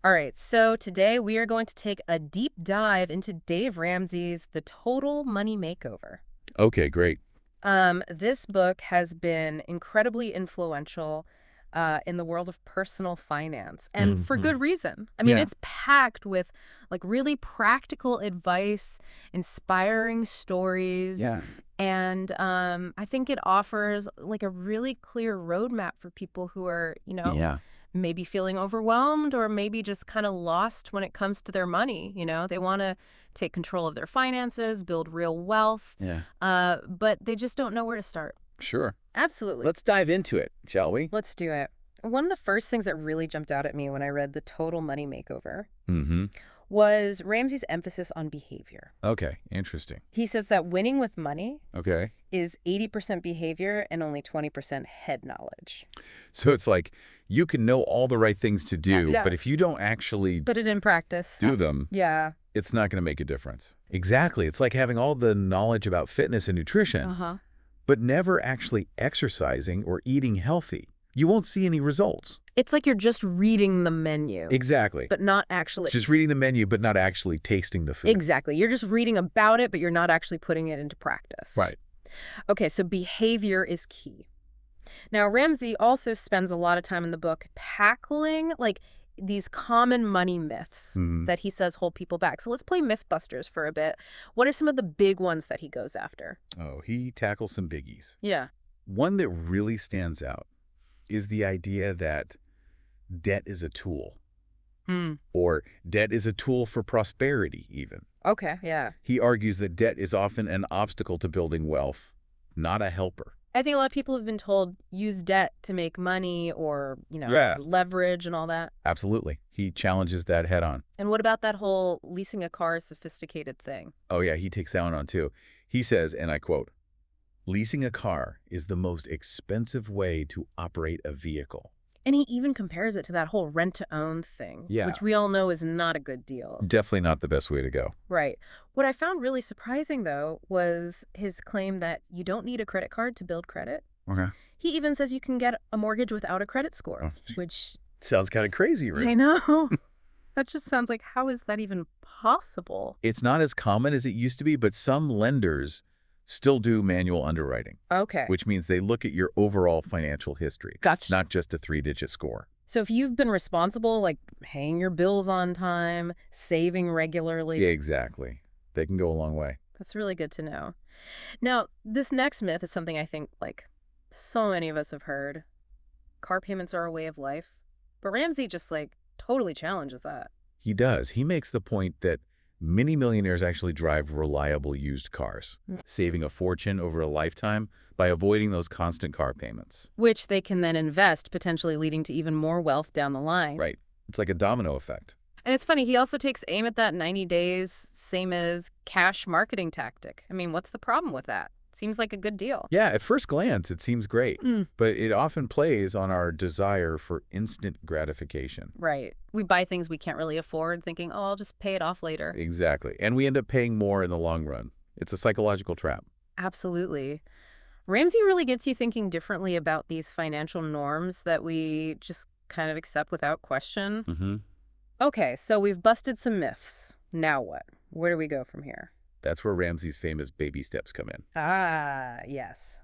All right, so today we are going to take a deep dive into Dave Ramsey's The Total Money Makeover. Okay, great. This book has been incredibly influential in the world of personal finance, and for Hmm. good reason. I mean, Yeah. it's packed with like really practical advice, inspiring stories, Yeah. and I think it offers like a really clear roadmap for people who are, Yeah. maybe feeling overwhelmed or maybe just kind of lost when it comes to their money. They want to take control of their finances, build real wealth, Yeah. but they just don't know where to start. Sure. Absolutely. Let's dive into it, shall we? Let's do it. One of the first things that really jumped out at me when I read The Total Money Makeover Mm-hmm. was Ramsey's emphasis on behavior. Okay, interesting. He says that winning with money Okay. is 80% behavior and only 20% head knowledge. So it's like you can know all the right things to do, Yeah. but if you don't actually Put it in practice. do them, Yeah. it's not going to make a difference. Exactly. It's like having all the knowledge about fitness and nutrition, Uh-huh. but never actually exercising or eating healthy. You won't see any results. It's like you're just reading the menu, Exactly. but not actually. Just reading the menu, but not actually tasting the food. Exactly. You're just reading about it, but you're not actually putting it into practice. Right. Okay, so behavior is key. Now, Ramsey also spends a lot of time in the book tackling like these common money myths Mhm. that he says hold people back. So let's play Mythbusters for a bit. What are some of the big ones that he goes after? Oh, he tackles some biggies. Yeah. One that really stands out is the idea that debt is a tool, Hmm. or debt is a tool for prosperity, even. Okay, yeah. He argues that debt is often an obstacle to building wealth, not a helper. I think a lot of people have been told use debt to make money or, Yeah. leverage and all that. Absolutely. He challenges that head on. And what about that whole leasing a car is sophisticated thing? Oh, yeah, he takes that one on too. He says, and I quote, "Leasing a car is the most expensive way to operate a vehicle." And he even compares it to that whole rent-to-own thing, Yeah. which we all know is not a good deal. Definitely not the best way to go. Right. What I found really surprising, though, was his claim that you don't need a credit card to build credit. Okay. He even says you can get a mortgage without a credit score, Oh, which sounds kind of crazy, right? I know. That just sounds like, how is that even possible? It's not as common as it used to be, but some lenders still do manual underwriting, Okay. which means they look at your overall financial history, Gotcha. not just a three-digit score. So if you've been responsible, like paying your bills on time, saving regularly, Yeah, exactly. They can go a long way. that's really good to know. Now, this next myth is something I think like so many of us have heard. Car payments are a way of life. But Ramsey just like totally challenges that. He does. He makes the point that many millionaires actually drive reliable used cars, saving a fortune over a lifetime by avoiding those constant car payments. Which they can then invest, potentially leading to even more wealth down the line. Right. It's like a domino effect. And it's funny, he also takes aim at that 90 days, same as cash marketing tactic. I mean, what's the problem with that? Seems like a good deal. Yeah, at first glance, it seems great, Mm. but it often plays on our desire for instant gratification. Right. We buy things we can't really afford, thinking, oh, I'll just pay it off later. Exactly. And we end up paying more in the long run. It's a psychological trap. Absolutely. Ramsey really gets you thinking differently about these financial norms that we just kind of accept without question. Mm-hmm. Okay, so we've busted some myths. Now what? Where do we go from here? That's where Ramsey's famous baby steps come in. Ah, yes.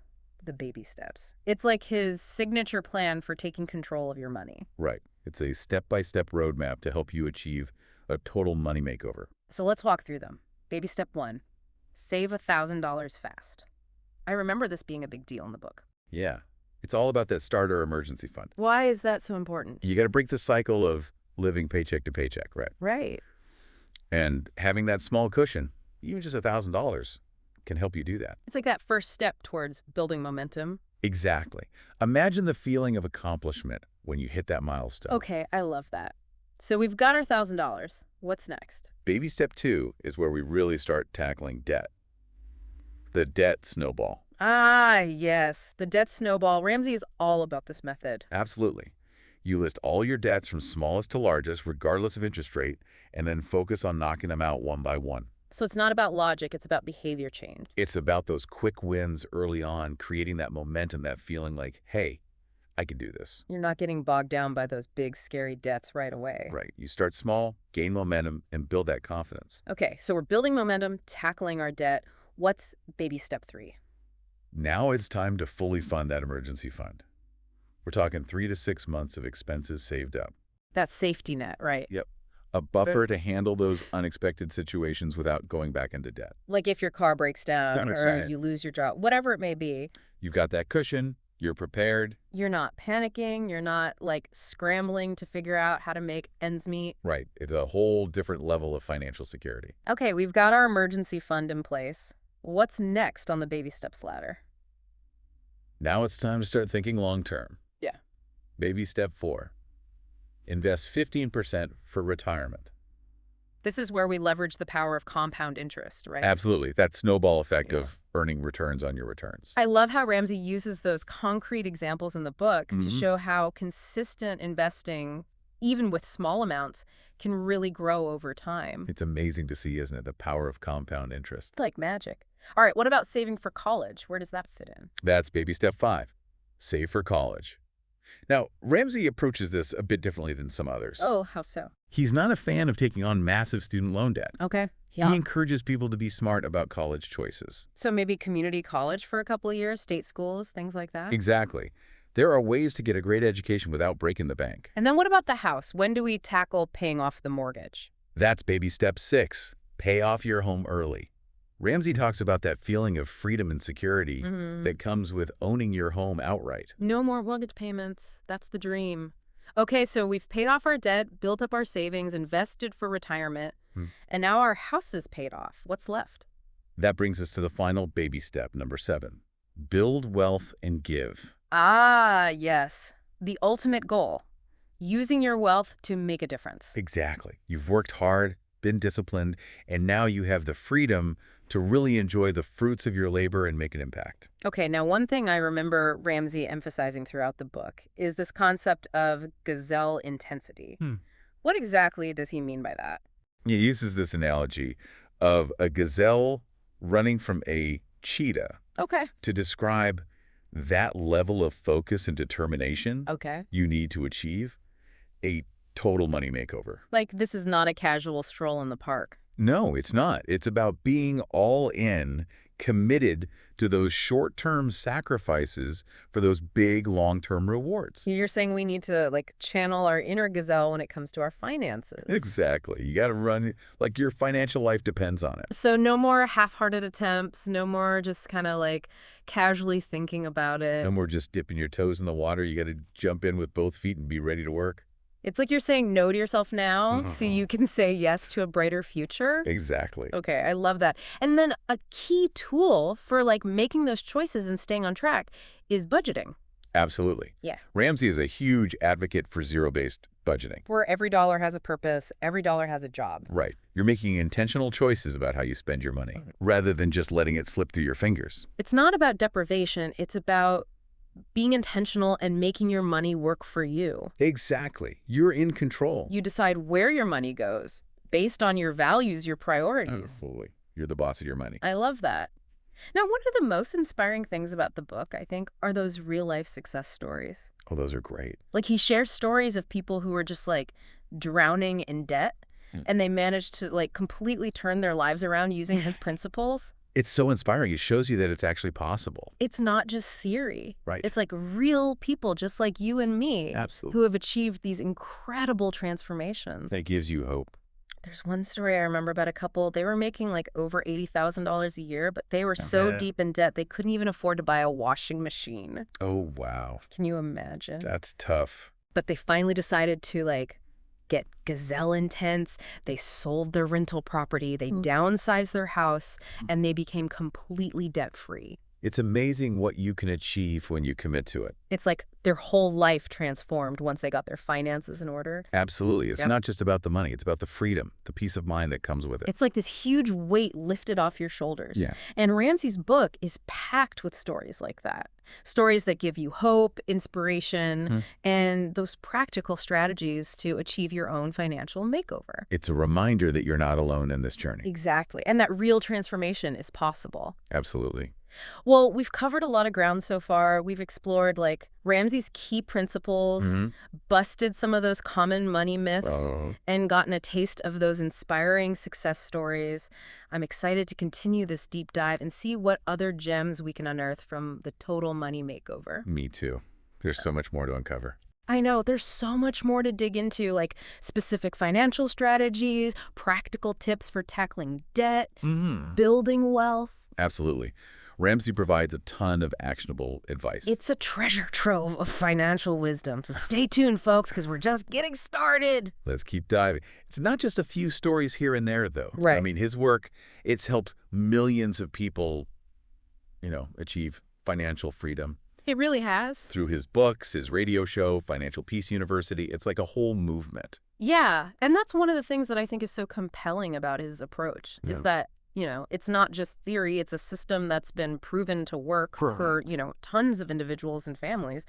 The baby steps. It's like his signature plan for taking control of your money. Right. It's a step-by-step roadmap to help you achieve a total money makeover. So let's walk through them. Baby step 1, save $1,000 fast. I remember this being a big deal in the book. Yeah. It's all about that starter emergency fund. Why is that so important? You got to break the cycle of living paycheck to paycheck, right? Right. And having that small cushion, even just $1,000, can help you do that. It's like that first step towards building momentum. Exactly. Imagine the feeling of accomplishment when you hit that milestone. Okay, I love that. So we've got our $1,000. What's next? Baby step 2 is where we really start tackling debt. The debt snowball. Ah, yes. The debt snowball. Ramsey is all about this method. Absolutely. You list all your debts from smallest to largest, regardless of interest rate, and then focus on knocking them out one by one. So it's not about logic, it's about behavior change. It's about those quick wins early on, creating that momentum, that feeling like, hey, I can do this. You're not getting bogged down by those big, scary debts right away. Right. You start small, gain momentum, and build that confidence. Okay, so we're building momentum, tackling our debt. What's baby step 3? Now it's time to fully fund that emergency fund. We're talking 3 to 6 months of expenses saved up. That safety net, right? Yep. A buffer to handle those unexpected situations without going back into debt. Like if your car breaks down That's or right. you lose your job, whatever it may be. You've got that cushion. You're prepared. You're not panicking. You're not like scrambling to figure out how to make ends meet. Right. It's a whole different level of financial security. Okay, we've got our emergency fund in place. What's next on the baby steps ladder? Now it's time to start thinking long term. Yeah. Baby step 4. Invest 15% for retirement. This is where we leverage the power of compound interest, right? Absolutely. That snowball effect of earning returns on your returns. I love how Ramsey uses those concrete examples in the book to Mhm. show how consistent investing, even with small amounts, can really grow over time. It's amazing to see, isn't it? The power of compound interest. It's like magic. All right, what about saving for college? Where does that fit in? That's baby step 5. Save for college. Now, Ramsey approaches this a bit differently than some others. Oh, how so? He's not a fan of taking on massive student loan debt. Okay. He encourages people to be smart about college choices. So maybe community college for a couple of years, state schools, things like that? Exactly. There are ways to get a great education without breaking the bank. And then what about the house? When do we tackle paying off the mortgage? That's baby step 6. Pay off your home early. Ramsey talks about that feeling of freedom and security that comes with owning your home outright. No more mortgage payments. That's the dream. Okay, so we've paid off our debt, built up our savings, invested for retirement, and now our house is paid off. What's left? That brings us to the final baby step, number 7. Build wealth and give. Ah, yes. The ultimate goal. Using your wealth to make a difference. Exactly. You've worked hard, been disciplined, and now you have the freedom to really enjoy the fruits of your labor and make an impact. Okay, now one thing I remember Ramsey emphasizing throughout the book is this concept of gazelle intensity. What exactly does he mean by that? He uses this analogy of a gazelle running from a cheetah Okay. to describe that level of focus and determination Okay. you need to achieve a total money makeover. Like this is not a casual stroll in the park. No, it's not. It's about being all in, committed to those short-term sacrifices for those big long-term rewards. You're saying we need to like channel our inner gazelle when it comes to our finances. Exactly. You got to run like your financial life depends on it. So no more half-hearted attempts, no more just kind of like casually thinking about it. No more just dipping your toes in the water. You got to jump in with both feet and be ready to work. It's like you're saying no to yourself now so you can say yes to a brighter future. Exactly. Okay, I love that. And then a key tool for like making those choices and staying on track is budgeting. Absolutely. Yeah. Ramsey is a huge advocate for zero-based budgeting. Where every dollar has a purpose, every dollar has a job. Right. You're making intentional choices about how you spend your money rather than just letting it slip through your fingers. It's not about deprivation, it's about being intentional and making your money work for you. Exactly. You're in control. You decide where your money goes based on your values, your priorities. Absolutely. You're the boss of your money. I love that. Now, one of the most inspiring things about the book, I think, are those real-life success stories. Oh, those are great. Like, he shares stories of people who were just, like, drowning in debt, and they managed to, like, completely turn their lives around using his principles. It's so inspiring. It shows you that it's actually possible. It's not just theory. Right. It's like real people just like you and me Absolutely. who have achieved these incredible transformations. That gives you hope. There's one story I remember about a couple. They were making like over $80,000 a year, but they were so deep in debt they couldn't even afford to buy a washing machine. Oh, wow. Can you imagine? That's tough. But they finally decided to like get gazelle intense. They sold their rental property, they downsized their house, and they became completely debt-free. It's amazing what you can achieve when you commit to it. It's like their whole life transformed once they got their finances in order. Absolutely. It's not just about the money. It's about the freedom, the peace of mind that comes with it. It's like this huge weight lifted off your shoulders. Yeah. And Ramsey's book is packed with stories like that. Stories that give you hope, inspiration, and those practical strategies to achieve your own financial makeover. It's a reminder that you're not alone in this journey. Exactly. And that real transformation is possible. Absolutely. Well, we've covered a lot of ground so far. We've explored like Ramsey's key principles, Hmm. busted some of those common money myths, and gotten a taste of those inspiring success stories. I'm excited to continue this deep dive and see what other gems we can unearth from the total money makeover. Me too. There's so much more to uncover. I know, there's so much more to dig into, like specific financial strategies, practical tips for tackling debt, building wealth. Absolutely. Ramsey provides a ton of actionable advice. It's a treasure trove of financial wisdom. So stay tuned, folks, because we're just getting started. Let's keep diving. It's not just a few stories here and there, though. Right. I mean, his work, it's helped millions of people, achieve financial freedom. It really has. Through his books, his radio show, Financial Peace University, it's like a whole movement. Yeah, and that's one of the things that I think is so compelling about his approach, is that, it's not just theory, it's a system that's been proven to work for, tons of individuals and families.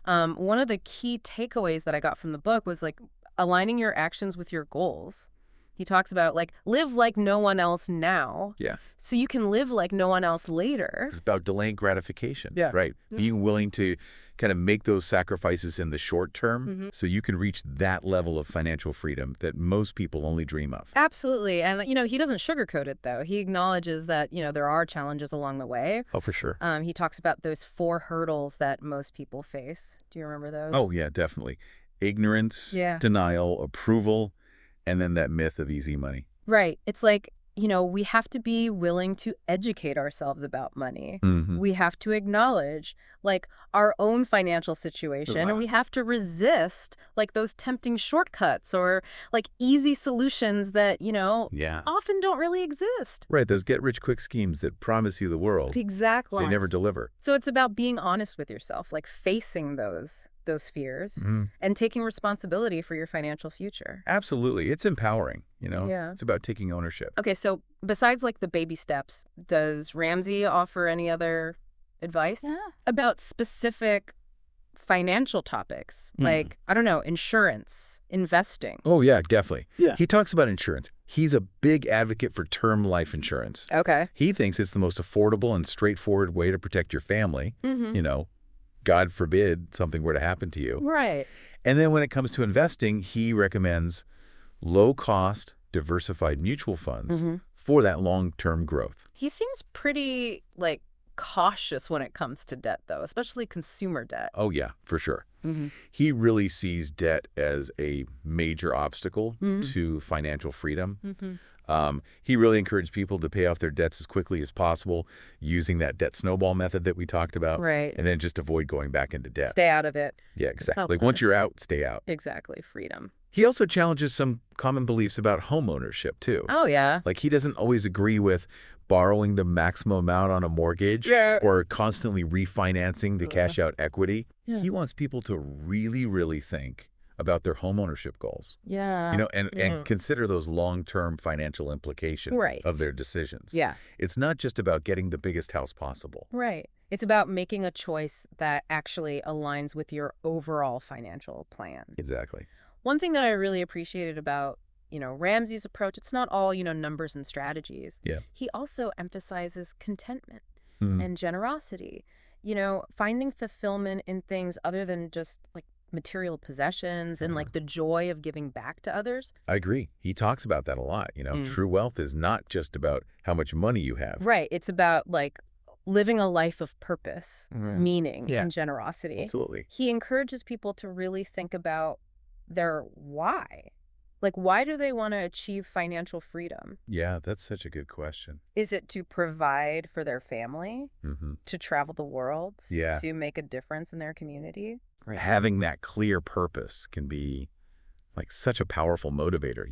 One of the key takeaways that I got from the book was like aligning your actions with your goals. He talks about like live like no one else now. Yeah. So you can live like no one else later. It's about delaying gratification. Yeah. Right. Being willing to kind of make those sacrifices in the short term so you can reach that level of financial freedom that most people only dream of. Absolutely. And, he doesn't sugarcoat it, though. He acknowledges that, there are challenges along the way. Oh, for sure. He talks about those 4 hurdles that most people face. Do you remember those? Oh, yeah, definitely. Ignorance, Yeah. denial, approval, and then that myth of easy money. Right. It's like, we have to be willing to educate ourselves about money. We have to acknowledge, like, our own financial situation, and we have to resist, like, those tempting shortcuts or, like, easy solutions that, often don't really exist. Right, those get-rich-quick schemes that promise you the world. Exactly. They never deliver. So it's about being honest with yourself, like facing those fears and taking responsibility for your financial future. Absolutely. It's empowering, Yeah. It's about taking ownership. Okay, so besides like the baby steps, does Ramsey offer any other advice about specific financial topics? Like, I don't know, insurance, investing. Oh, yeah, definitely. Yeah. He talks about insurance. He's a big advocate for term life insurance. Okay. He thinks it's the most affordable and straightforward way to protect your family. God forbid something were to happen to you. Right. And then when it comes to investing, he recommends low-cost, diversified mutual funds for that long-term growth. He seems pretty, like, cautious when it comes to debt, though, especially consumer debt. Oh, yeah, for sure. He really sees debt as a major obstacle to financial freedom. He really encouraged people to pay off their debts as quickly as possible using that debt snowball method that we talked about. Right. And then just avoid going back into debt. Stay out of it. Yeah, exactly. Like once you're out, stay out. Exactly. Freedom. He also challenges some common beliefs about home ownership, too. Oh, yeah. Like he doesn't always agree with borrowing the maximum amount on a mortgage or constantly refinancing to cash out equity. Yeah. He wants people to really, really think about their home ownership goals. Yeah. And consider those long-term financial implications of their decisions. Yeah. It's not just about getting the biggest house possible. Right. It's about making a choice that actually aligns with your overall financial plan. Exactly. One thing that I really appreciated about, Ramsey's approach, it's not all, numbers and strategies. Yeah. He also emphasizes contentment and generosity, finding fulfillment in things other than just like material possessions and like the joy of giving back to others. I agree. He talks about that a lot. True wealth is not just about how much money you have. Right. It's about like living a life of purpose, meaning, and generosity. Absolutely. He encourages people to really think about their why. Like, why do they want to achieve financial freedom? Yeah, that's such a good question. Is it to provide for their family, to travel the world, to make a difference in their community? Right. Having that clear purpose can be like such a powerful motivator,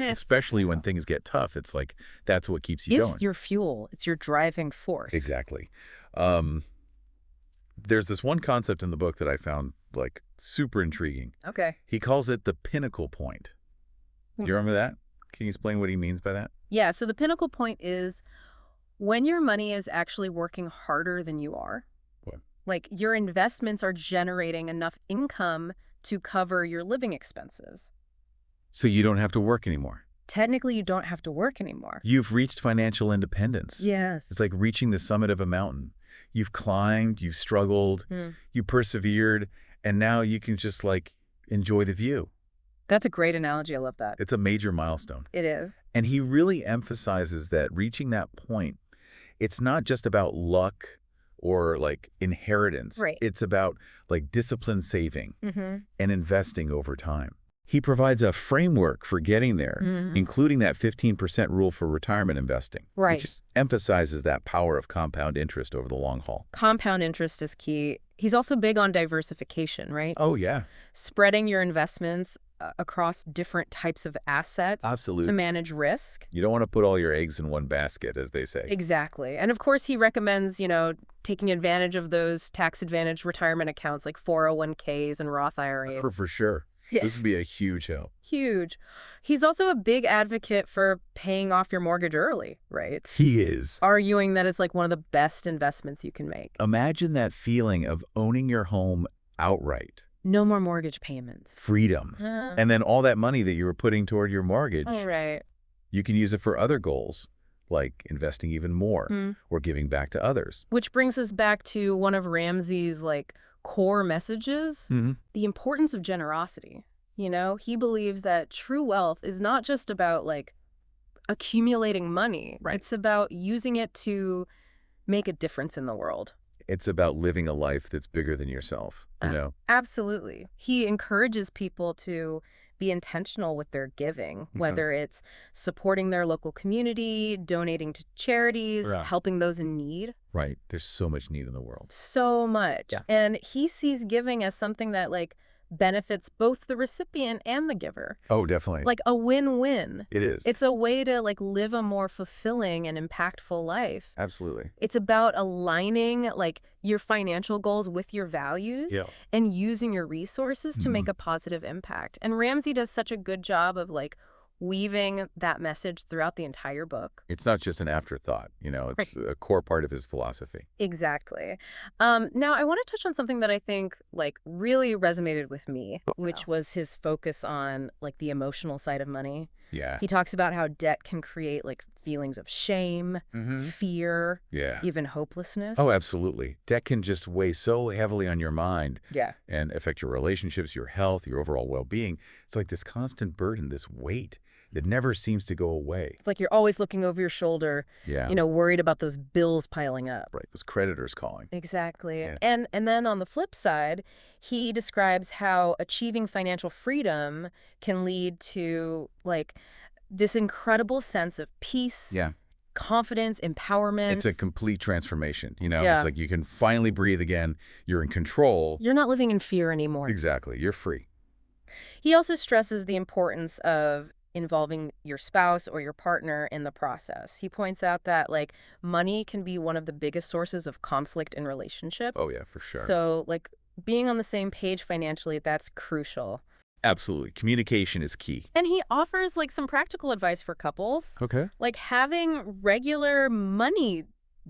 especially when things get tough. It's like that's what keeps you going. It's your fuel. It's your driving force. Exactly. There's this one concept in the book that I found like super intriguing. Okay. He calls it the pinnacle point. Do you remember that? Can you explain what he means by that? Yeah. So the pinnacle point is when your money is actually working harder than you are. What? Like your investments are generating enough income to cover your living expenses. So you don't have to work anymore. Technically, you don't have to work anymore. You've reached financial independence. Yes. It's like reaching the summit of a mountain. You've climbed, you've struggled, you persevered, and now you can just like enjoy the view. That's a great analogy. I love that. It's a major milestone. It is. And he really emphasizes that reaching that point, it's not just about luck or like inheritance. Right. It's about like disciplined saving and investing over time. He provides a framework for getting there, including that 15% rule for retirement investing, which emphasizes that power of compound interest over the long haul. Compound interest is key. He's also big on diversification, right? Oh, yeah. Spreading your investments across different types of assets Absolutely. to manage risk. You don't want to put all your eggs in one basket, as they say. Exactly. And of course, he recommends, taking advantage of those tax-advantaged retirement accounts like 401ks and Roth IRAs. For sure. Yeah. This would be a huge help. Huge. He's also a big advocate for paying off your mortgage early, right? He is. Arguing that it's like one of the best investments you can make. Imagine that feeling of owning your home outright. No more mortgage payments. Freedom. And then all that money that you were putting toward your mortgage, Right. you can use it for other goals, like investing even more or giving back to others. Which brings us back to one of Ramsey's core messages, the importance of generosity. He believes that true wealth is not just about accumulating money. Right. It's about using it to make a difference in the world. It's about living a life that's bigger than yourself, Absolutely. He encourages people to be intentional with their giving, whether it's supporting their local community, donating to charities, helping those in need. Right. There's so much need in the world. So much. Yeah. And he sees giving as something that benefits both the recipient and the giver. Oh, definitely. Like a win-win. It is. It's a way to live a more fulfilling and impactful life. Absolutely. It's about aligning your financial goals with your values and using your resources to make a positive impact. And Ramsey does such a good job of weaving that message throughout the entire book. It's not just an afterthought, it's a core part of his philosophy. Exactly. Now, I want to touch on something that I think really resonated with me, which was his focus on the emotional side of money. Yeah. He talks about how debt can create feelings of shame, fear, even hopelessness. Oh, absolutely. Debt can just weigh so heavily on your mind and affect your relationships, your health, your overall well-being. It's like this constant burden, this weight that never seems to go away. It's like you're always looking over your shoulder, worried about those bills piling up. Right, those creditors calling. Exactly. Yeah. And then on the flip side, he describes how achieving financial freedom can lead to this incredible sense of peace, confidence, empowerment. It's a complete transformation, It's like you can finally breathe again. You're in control. You're not living in fear anymore. Exactly. You're free. He also stresses the importance of involving your spouse or your partner in the process. He points out that money can be one of the biggest sources of conflict in relationship. Oh yeah, for sure. So being on the same page financially, that's crucial. Absolutely. Communication is key. And he offers some practical advice for couples. Okay. Having regular money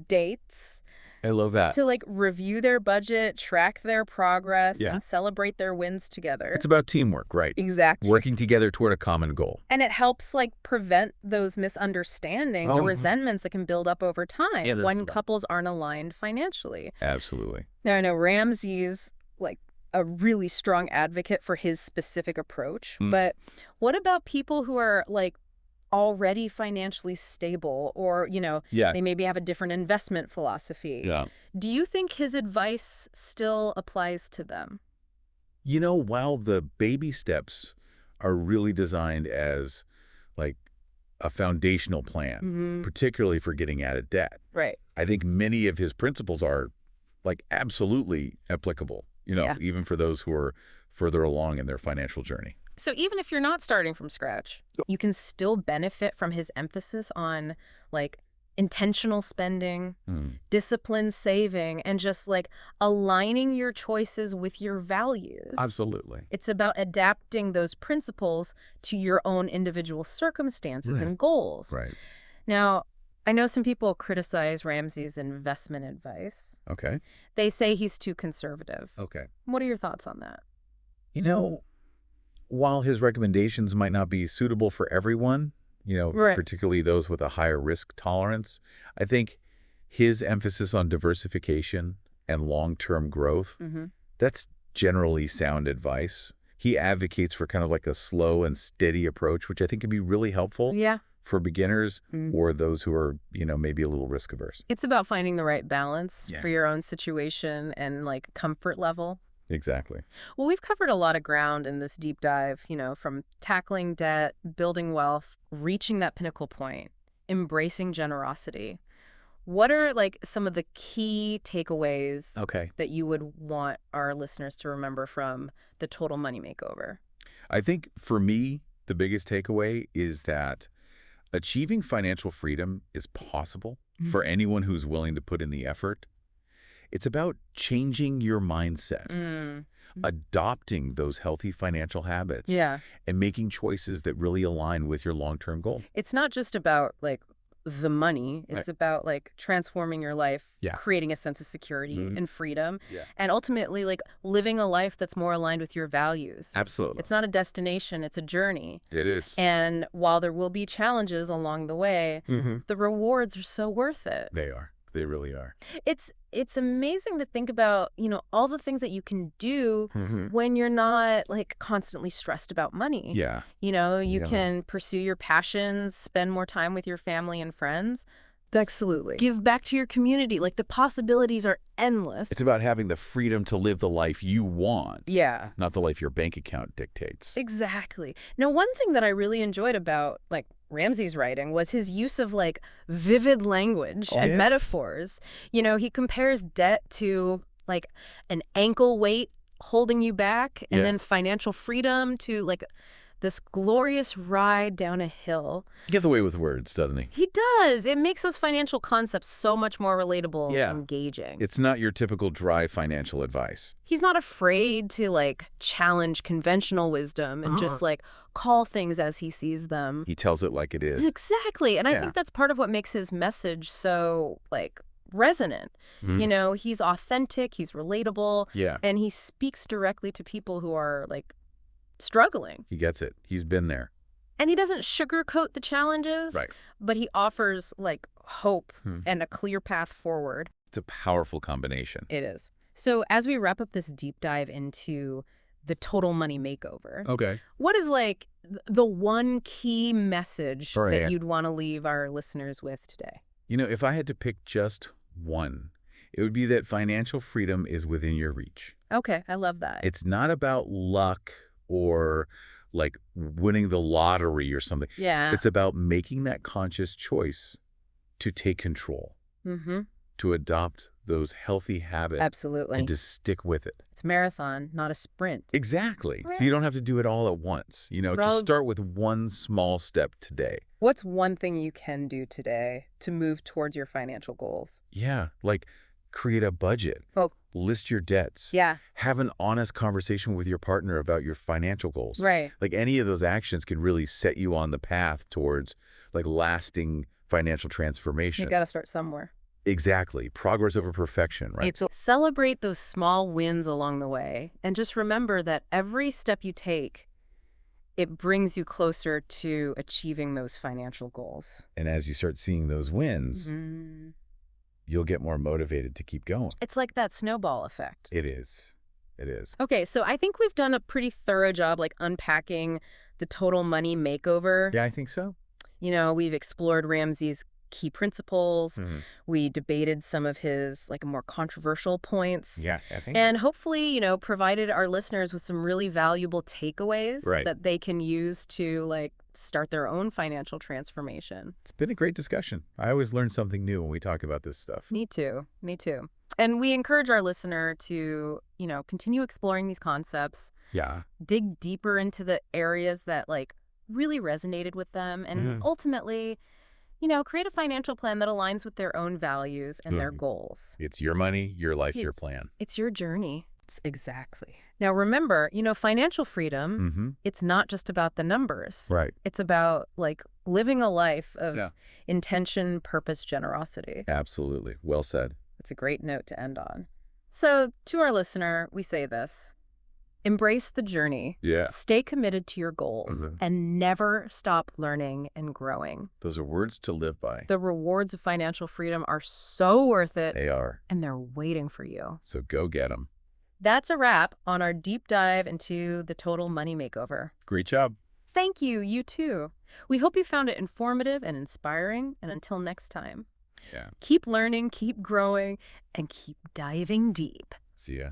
dates. I love that. To review their budget, track their progress, and celebrate their wins together. It's about teamwork, right? Exactly. Working together toward a common goal. And it helps prevent those misunderstandings or resentments that can build up over time when couples aren't aligned financially. Absolutely. Now, I know Ramsey's a really strong advocate for his specific approach, but what about people who are already financially stable or, they maybe have a different investment philosophy? Yeah. Do you think his advice still applies to them? While the baby steps are really designed as a foundational plan, particularly for getting out of debt. Right. I think many of his principles are absolutely applicable, even for those who are further along in their financial journey. So even if you're not starting from scratch, you can still benefit from his emphasis on intentional spending, disciplined saving, and just aligning your choices with your values. Absolutely. It's about adapting those principles to your own individual circumstances and goals. Right. Now, I know some people criticize Ramsey's investment advice. Okay. They say he's too conservative. Okay. What are your thoughts on that? While his recommendations might not be suitable for everyone, particularly those with a higher risk tolerance, I think His emphasis on diversification and long-term growth, that's generally sound advice. He advocates for kind of like a slow and steady approach, which I think can be really helpful for beginners or those who are, maybe a little risk averse. It's about finding the right balance for your own situation and like comfort level. Exactly. Well, we've covered a lot of ground in this deep dive, from tackling debt, building wealth, reaching that pinnacle point, embracing generosity. What are like some of the key takeaways that you would want our listeners to remember from the Total Money Makeover? I think for me, the biggest takeaway is that achieving financial freedom is possible for anyone who's willing to put in the effort. It's about changing your mindset, adopting those healthy financial habits, and making choices that really align with your long-term goal. It's not just about like the money. It's about like transforming your life, creating a sense of security and freedom, and ultimately like living a life that's more aligned with your values. Absolutely. It's not a destination, it's a journey. It is. And while there will be challenges along the way, the rewards are so worth it. They are. They really are. It's amazing to think about, all the things that you can do when you're not like constantly stressed about money. Yeah. You can pursue your passions, spend more time with your family and friends. Absolutely. Give back to your community. Like the possibilities are endless. It's about having the freedom to live the life you want. Yeah. Not the life your bank account dictates. Exactly. Now, one thing that I really enjoyed about like Ramsey's writing was his use of like vivid language and metaphors. He compares debt to like an ankle weight holding you back and then financial freedom to like this glorious ride down a hill. He gets away with words, doesn't he? He does. It makes those financial concepts so much more relatable and engaging. It's not your typical dry financial advice. He's not afraid to like challenge conventional wisdom and just like call things as he sees them. He tells it like it is. Exactly. And I think that's part of what makes his message so like resonant. He's authentic, he's relatable, and he speaks directly to people who are like struggling. He gets it. He's been there. And he doesn't sugarcoat the challenges, but he offers like hope and a clear path forward. It's a powerful combination. It is. So as we wrap up this deep dive into the Total Money Makeover, what is like the one key message that you'd want to leave our listeners with today? If I had to pick just one, it would be that financial freedom is within your reach. Okay, I love that. It's not about luck or like winning the lottery or something. Yeah. It's about making that conscious choice to take control, to adopt those healthy habits. Absolutely. And to stick with it. It's a marathon, not a sprint. Exactly. So you don't have to do it all at once. Just start with one small step today. What's one thing you can do today to move towards your financial goals? Yeah, like create a budget. List your debts. Yeah. Have an honest conversation with your partner about your financial goals. Right. Like any of those actions can really set you on the path towards like lasting financial transformation. You got to start somewhere. Exactly. Progress over perfection, right? So celebrate those small wins along the way. And just remember that every step you take, it brings you closer to achieving those financial goals. And as you start seeing those wins, you'll get more motivated to keep going. It's like that snowball effect. It is. It is. Okay, so I think we've done a pretty thorough job like unpacking the Total Money Makeover. Yeah, I think so. We've explored Ramsey's key principles. We debated some of his like more controversial points. Yeah, I think. And hopefully, provided our listeners with some really valuable takeaways that they can use to like start their own financial transformation. It's been a great discussion. I always learn something new when we talk about this stuff. Me too. Me too. And we encourage our listener to, continue exploring these concepts. Yeah. Dig deeper into the areas that like really resonated with them and ultimately, create a financial plan that aligns with their own values and their goals. It's your money, your life, your plan. It's your journey. Exactly. Now, remember, financial freedom, it's not just about the numbers. Right. It's about like living a life of intention, purpose, generosity. Absolutely. Well said. It's a great note to end on. So to our listener, we say this. Embrace the journey. Yeah. Stay committed to your goals and never stop learning and growing. Those are words to live by. The rewards of financial freedom are so worth it. They are. And they're waiting for you. So go get them. That's a wrap on our deep dive into the total money makeover. Great job. Thank you. You too. We hope you found it informative and inspiring. And until next time, Yeah. keep learning, keep growing, and keep diving deep. See ya.